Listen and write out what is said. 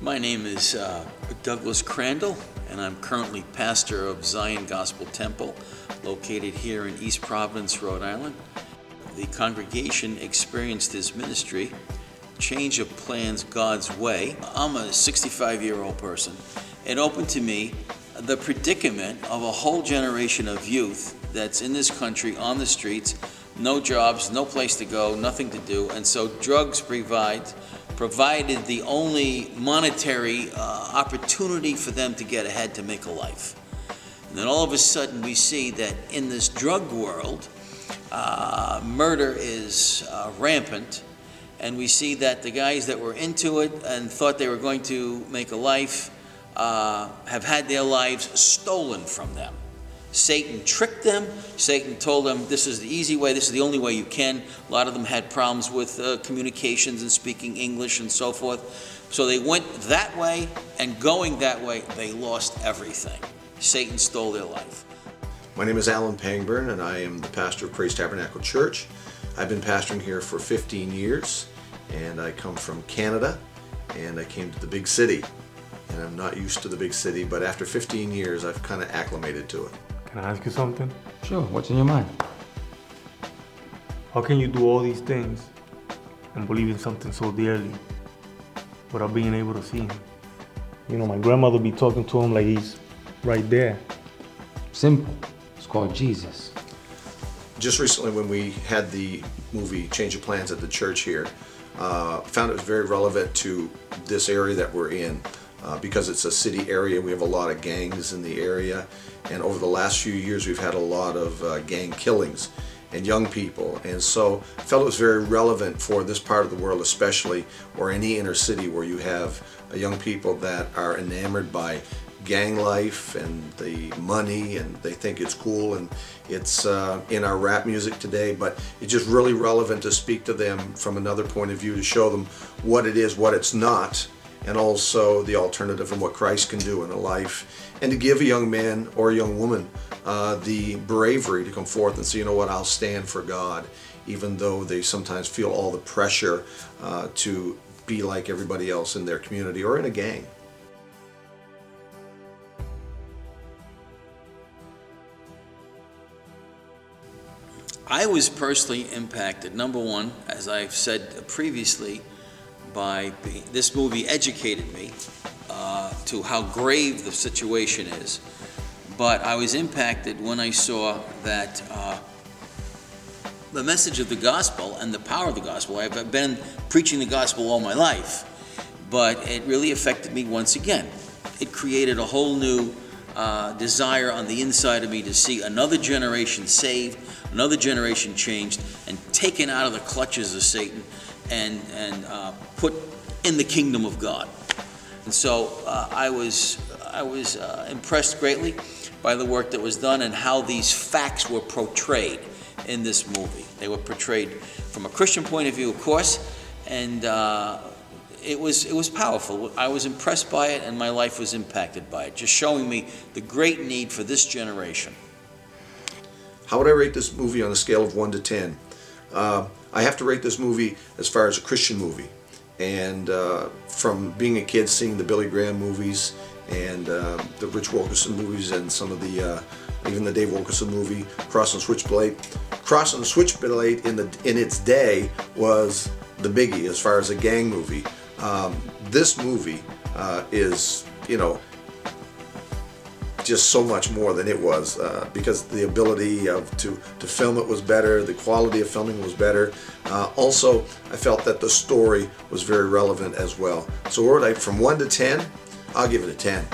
My name is Douglas Crandall, and I'm currently pastor of Zion Gospel Temple, located here in East Providence, Rhode Island. The congregation experienced this ministry, Change of Plans God's Way. I'm a 65-year-old person. It opened to me the predicament of a whole generation of youth that's in this country on the streets, no jobs, no place to go, nothing to do, and so drugs provided the only monetary opportunity for them to get ahead, to make a life. And then all of a sudden we see that in this drug world, murder is rampant, and we see that the guys that were into it and thought they were going to make a life have had their lives stolen from them. Satan tricked them. Satan told them this is the easy way, this is the only way you can. A lot of them had problems with communications and speaking English and so forth. So they went that way, and going that way, they lost everything. Satan stole their life. My name is Alan Pangburn, and I am the pastor of Praise Tabernacle Church. I've been pastoring here for 15 years, and I come from Canada, and I came to the big city. And I'm not used to the big city, but after 15 years, I've kind of acclimated to it. Can I ask you something? Sure, what's in your mind? How can you do all these things and believe in something so dearly without being able to see him? You know, my grandmother be talking to him like he's right there. Simple. It's called Jesus. Just recently when we had the movie Change of Plans at the church here, found it was very relevant to this area that we're in. Because it's a city area, we have a lot of gangs in the area, and over the last few years we've had a lot of gang killings and young people, and so I felt it was very relevant for this part of the world, especially, or any inner city where you have young people that are enamored by gang life and the money, and they think it's cool, and it's in our rap music today, but it's just really relevant to speak to them from another point of view, to show them what it is, what it's not, and also the alternative and what Christ can do in a life, and to give a young man or a young woman the bravery to come forth and say, you know what, I'll stand for God, even though they sometimes feel all the pressure to be like everybody else in their community or in a gang. I was personally impacted, number one, as I've said previously, by this movie educated me to how grave the situation is. But I was impacted when I saw that the message of the gospel and the power of the gospel, I've been preaching the gospel all my life, but it really affected me once again. It created a whole new desire on the inside of me to see another generation saved, another generation changed, and taken out of the clutches of Satan and put in the kingdom of God. And so I was impressed greatly by the work that was done and how these facts were portrayed in this movie. They were portrayed from a Christian point of view, of course, and it was powerful. I was impressed by it, and my life was impacted by it, just showing me the great need for this generation. How would I rate this movie on a scale of 1 to 10? I have to rate this movie as far as a Christian movie, and from being a kid seeing the Billy Graham movies and the Rich Wilkerson movies and some of the even the Dave Wilkerson movie Cross and Switchblade. Cross and Switchblade in its day was the biggie as far as a gang movie. This movie is, you know, just so much more than it was, because the ability to film it was better, the quality of filming was better. Also, I felt that the story was very relevant as well. So from 1 to 10, I'll give it a 10.